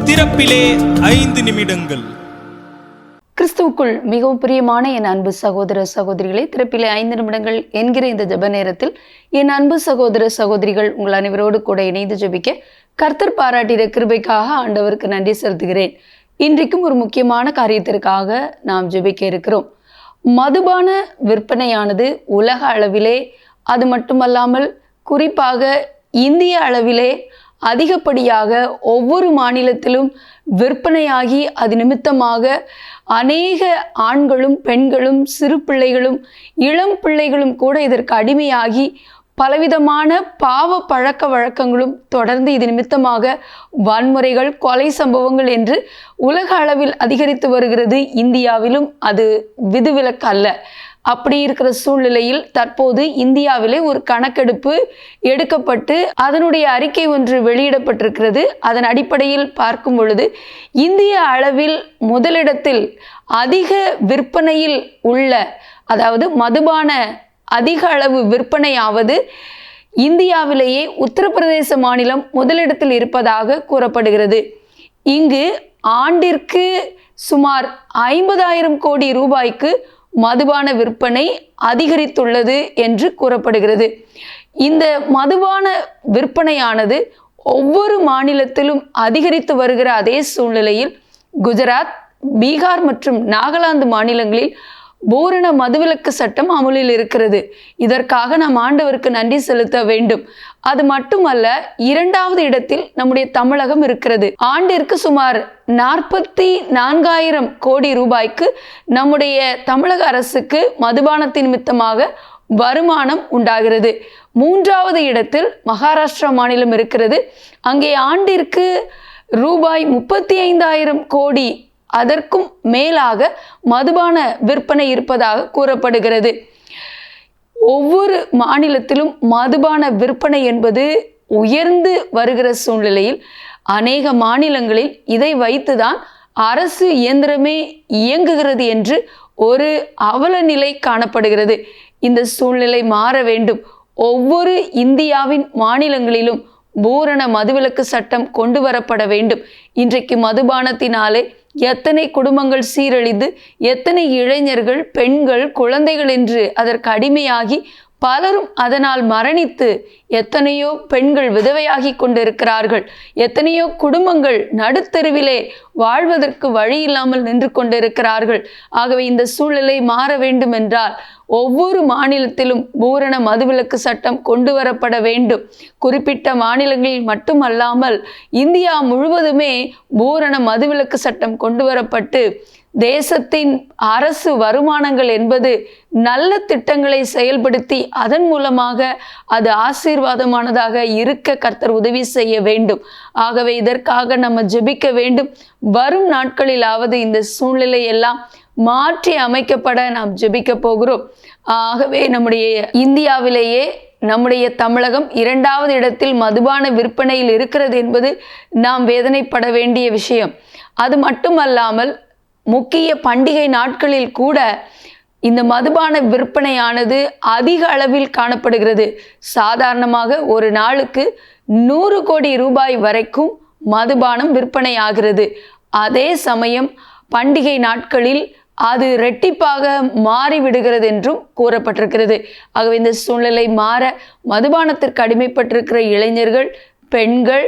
திறப்பிலே 5 நிமிடங்கள். கிறிஸ்துவுக்குள் மிகவும் பிரியமான என் அன்பு சகோதர சகோதரிகளை, திறப்பிலே 5 நிமிடங்கள் என்கிற இந்த ஜெப நேரத்தில் என் அன்பு சகோதர சகோதரிகள் உங்கள் அனைவரோடு கூட இணைந்து ஜெபிக்க கர்த்தர் பாராட்டிய கிருபைக்காக ஆண்டவருக்கு நன்றி செலுத்துகிறேன். இன்றைக்கும் ஒரு முக்கியமான காரியத்திற்காக நாம் ஜெபிக்க இருக்கிறோம். மதுபான விற்பனையானது உலக அளவிலே, அது மட்டுமல்லாமல் குறிப்பாக இந்திய அளவிலே அதிகப்படியாக ஒவ்வொரு மாநிலத்திலும் விற்பனையாகி அது நிமித்தமாக அநேக ஆண்களும் பெண்களும் சிறு பிள்ளைகளும் இளம் பிள்ளைகளும் கூட இதற்கு அடிமையாகி பலவிதமான பாவ பழக்க வழக்கங்களும் தொடர்ந்து இது நிமித்தமாக வன்முறைகள், கொலை சம்பவங்கள் என்று உலக அளவில் அதிகரித்து வருகிறது. இந்தியாவிலும் அது விதிவிலக்கு அல்ல. அப்படி இருக்கிற சூழ்நிலையில் தற்போது இந்தியாவிலே ஒரு கணக்கெடுப்பு எடுக்கப்பட்டு அதனுடைய அறிக்கை ஒன்று வெளியிடப்பட்டிருக்கிறது. அதன் அடிப்படையில் பார்க்கும் பொழுது இந்திய அளவில் முதலிடத்தில் அதிக விற்பனையில் உள்ள, அதாவது மதுபான அதிக அளவு விற்பனையாவது இந்தியாவிலேயே உத்தரப்பிரதேச மாநிலம் முதலிடத்தில் இருப்பதாக கூறப்படுகிறது. இங்கு ஆண்டிற்கு சுமார் 50,000 கோடி ரூபாய்க்கு மதுபான விற்பனை அதிகரித்துள்ளது என்று கூறப்படுகிறது. இந்த மதுபான விற்பனையானது ஒவ்வொரு மாநிலத்திலும் அதிகரித்து வருகிற அதே சூழ்நிலையில் குஜராத், பீகார் மற்றும் நாகாலாந்து மாநிலங்களில் பூரண மதுவிலக்கு சட்டம் அமலில் இருக்கிறது. இதற்காக நாம் ஆண்டவருக்கு நன்றி செலுத்த வேண்டும். அது மட்டுமல்ல, 2வது இடத்தில் நம்முடைய தமிழகம் இருக்கிறது. ஆண்டிற்கு சுமார் 44,000 கோடி ரூபாய்க்கு நம்முடைய தமிழக அரசுக்கு மதுபானத்தின் நிமித்தமாக வருமானம் உண்டாகிறது. 3வது இடத்தில் மகாராஷ்டிரா மாநிலம் இருக்கிறது. அங்கே ஆண்டிற்கு ரூபாய் 35,000 கோடி, அதற்கும் மேலாக மதுபான விற்பனை இருப்பதாக கூறப்படுகிறது. ஒவ்வொரு மாநிலத்திலும் மதுபான விற்பனை என்பது உயர்ந்து வருகிற சூழ்நிலையில் அநேக மாநிலங்களில் இதை வைத்துதான் அரசு இயந்திரமே இயங்குகிறது என்று ஒரு அவல நிலை காணப்படுகிறது. இந்த சூழ்நிலை மாற வேண்டும். ஒவ்வொரு இந்தியாவின் மாநிலங்களிலும் பூரண மதுவிலக்கு சட்டம் கொண்டு வரப்பட வேண்டும். இன்றைக்கு மதுபானத்தினாலே எத்தனை குடும்பங்கள் சீரழிந்து, எத்தனை இளைஞர்கள், பெண்கள், குழந்தைகள் என்று அதற்கு அடிமையாகி பலரும் அதனால் மரணித்து, எத்தனையோ பெண்கள் விதவையாகி கொண்டிருக்கிறார்கள். எத்தனையோ குடும்பங்கள் நடுத்தெருவிலே வாழ்வதற்கு வழி இல்லாமல் நின்று கொண்டிருக்கிறார்கள். ஆகவே இந்த சூழ்நிலை மாற வேண்டும் என்றால் ஒவ்வொரு மாநிலத்திலும் பூரண மதுவிலக்கு சட்டம் கொண்டு வரப்பட வேண்டும். குறிப்பிட்ட மாநிலங்களில் மட்டுமல்லாமல் இந்தியா முழுவதுமே பூரண மதுவிலக்கு சட்டம் கொண்டு வரப்பட்டு தேசத்தின் அரசு வருமானங்கள் என்பது நல்ல திட்டங்களை செயல்படுத்தி அதன் மூலமாக அது ஆசீர்வாதமானதாக இருக்க கர்த்தர் உதவி செய்ய வேண்டும். ஆகவே இதற்காக நம்ம ஜெபிக்க வேண்டும். வரும் நாட்களிலாவது இந்த சூழ்நிலை எல்லாம் மாற்றி அமைக்கப்பட நாம் ஜெபிக்க போகிறோம். ஆகவே நம்முடைய இந்தியாவிலேயே நம்முடைய தமிழகம் 2வது இடத்தில் மதுபான விற்பனையில் இருக்கிறது என்பது நாம் வேதனைப்பட வேண்டிய விஷயம். அது மட்டுமல்லாமல் முக்கிய பண்டிகை நாட்களில் கூட இந்த மதுபான விற்பனையானது அதிக அளவில் காணப்படுகிறது. சாதாரணமாக ஒரு நாளுக்கு 100 கோடி ரூபாய் வரைக்கும் மதுபானம் விற்பனையாகிறது. அதே சமயம் பண்டிகை நாட்களில் அது இரட்டிப்பாக மாறிவிடுகிறது என்றும் கூறப்பட்டிருக்கிறது. ஆகவே இந்த சூழ்நிலை மாற மதுபானத்திற்கு அடிமைப்பட்டிருக்கிற இளைஞர்கள், பெண்கள்,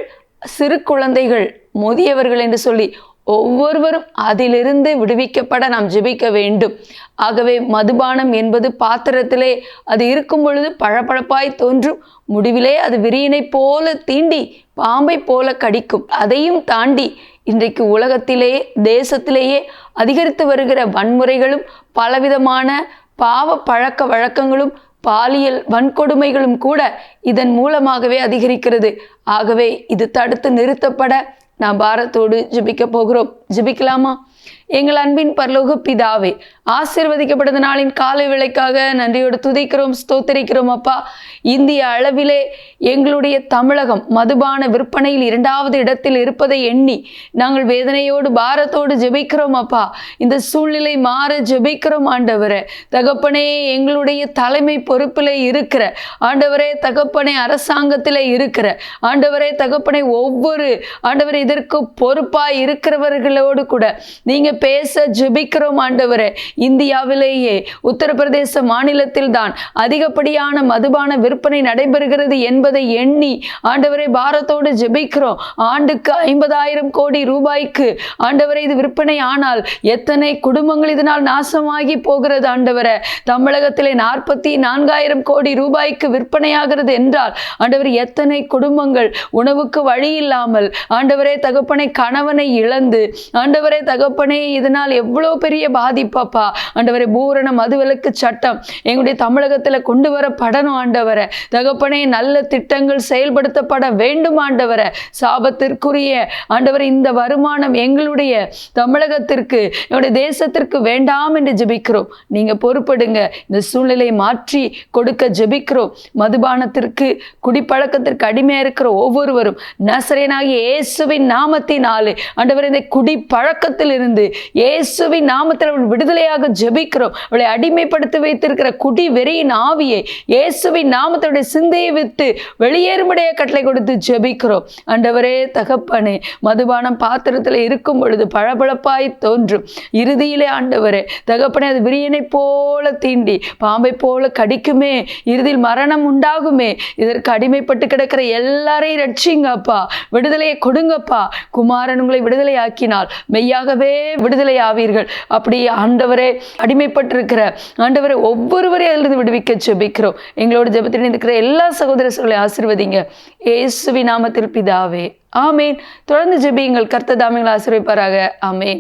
சிறு குழந்தைகள், முதியவர்கள் என்று சொல்லி ஒவ்வொருவரும் அதிலிருந்து விடுவிக்கப்பட நாம் ஜெபிக்க வேண்டும். ஆகவே மதுபானம் என்பது பாத்திரத்திலே அது இருக்கும் பொழுது பளபளப்பாய் தோன்றும், முடிவிலே அது விரியனை போல தீண்டி பாம்பை போல கடிக்கும். அதையும் தாண்டி இன்றைக்கு உலகத்திலே, தேசத்திலேயே அதிகரித்து வருகிற வன்முறைகளும் பலவிதமான பாவ பழக்க வழக்கங்களும் பாலியல் வன்கொடுமைகளும் கூட இதன் மூலமாகவே அதிகரிக்கிறது. ஆகவே இது தடுத்து நிறுத்தப்பட நாம் பாரத்தோடு ஜெபிக்க போகிறோம். ஜெபிக்கலாமா? எங்கள் அன்பின் பரலோக பிதாவே, ஆசீர்வதிக்கப்பட்ட நாளின் காலை வேளைக்காக நன்றியோடு துதிக்கிறோம், ஸ்தோத்தரிக்கிறோம் அப்பா. இந்திய அளவிலே எங்களுடைய தமிழகம் மதுபான விற்பனையில் 2வது இடத்தில் இருப்பதை எண்ணி நாங்கள் வேதனையோடு பாரத்தோடு ஜெபிக்கிறோம் அப்பா. இந்த சூழ்நிலை மாற ஜெபிக்கிறோம் ஆண்டவரே. தகப்பனே, எங்களுடைய தலைமை பொறுப்பில் இருக்கிற ஆண்டவரே, தகப்பனே அரசாங்கத்தில் இருக்கிற ஆண்டவரே, தகப்பனே ஒவ்வொரு ஆண்டவரே இதற்கு பொறுப்பாய் இருக்கிறவர்களோடு கூட நீங்க பேச ஜெபிக்கிறோம் ஆண்டவரே. இந்தியாவிலேயே உத்தரப்பிரதேச மாநிலத்தில் தான் அதிகப்படியான மதுபான விற்பனை நடைபெறுகிறது என்பதை எண்ணி ஆண்டவரே பாரத்தோடு ஜெபிக்கிறோம். ஆண்டுக்கு 50,000 கோடி ரூபாய்க்கு ஆண்டவரே இது விற்பனை ஆனால் எத்தனை குடும்பங்கள் இதனால் நாசமாகி போகிறது ஆண்டவரே. தமிழகத்திலே 44,000 கோடி ரூபாய்க்கு விற்பனையாகிறது என்றால் ஆண்டவர் எத்தனை குடும்பங்கள் உணவுக்கு வழி இல்லாமல் ஆண்டவரே தகப்பனை கணவனை இழந்து ஆண்டவரே தகப்பனே இதனால் எவ்வளோ பெரிய பாதிப்பாப்பா. ஆண்டவரே பூரண மதுவிலக்கு சட்டம் எங்களுடைய தமிழகத்தில் கொண்டு வரப்படணும் ஆண்டவரே. தகப்பனே நல்ல திட்டங்கள் செயல்படுத்தப்பட வேண்டும் ஆண்டவரே. சாபத்திற்குரிய ஆண்டவரே இந்த வருமானம் எங்களுடைய தமிழகத்திற்கு எங்களுடைய தேசத்திற்கு வேண்டாம் என்று ஜெபிக்கிறோம். நீங்க பொறுப்படுங்க, இந்த சூழ்நிலையை மாற்றி கொடுக்க ஜெபிக்கிறோம். மதுபானத்திற்கு குடிப்பழக்கத்திற்கு அடிமையா இருக்கிற ஒவ்வொருவரும் நசரேயனாகிய இயேசுவின் நாமத்தினாலே ஆண்டவரே இந்த குடிப்பழக்கத்தில் இருந்து இயேசுவின் நாமத்தில் அவள் விடுதலையாக ஜெபிக்கிறோம். அவளை அடிமைப்படுத்தி வைத்திருக்கிற குடி வெறியின் ஆவியை இயேசுவின் நாமத்தோட சிந்தையை விட்டு வெளியேறும்படியாக கட்டளை கொடுத்து ஜெபிக்கிறோம். ஆண்டவரே தகப்பனே, மதுபானம் பாத்திரத்தில் இருக்கும் பொழுது பளபளப்பாய் தோன்றும், இறுதியிலே ஆண்டவரே தகப்பனே அது விரியனை போல தீண்டி பாம்பை போல கடிக்குமே, இறுதியில் மரணம் உண்டாகுமே. இதற்கு அடிமைப்பட்டு கிடக்கிற எல்லாரையும் ரட்சிங்கப்பா, விடுதலையை கொடுங்கப்பா. குமாரன் உங்களை விடுதலை ஆக்கினால் மெய்யாகவே விடுதலை ஆவீர்கள். அப்படி ஆண்டவரே அடிமைப்பட்டிருக்கிற ஆண்டவரை ஒவ்வொருவரையும் அதிலிருந்து விடுவிக்க ஜெபிக்கிறோம். எங்களோட ஜெபத்தில் இருக்கிற எல்லா சகோதரர்களை ஆசீர்வதிங்க இயேசுவின் நாமத்தில் பிதாவே, ஆமேன். தொடர்ந்து ஜெபியுங்கள். கர்த்தர் தாமே உங்களை ஆசீர்வதிப்பாராக. ஆமேன்.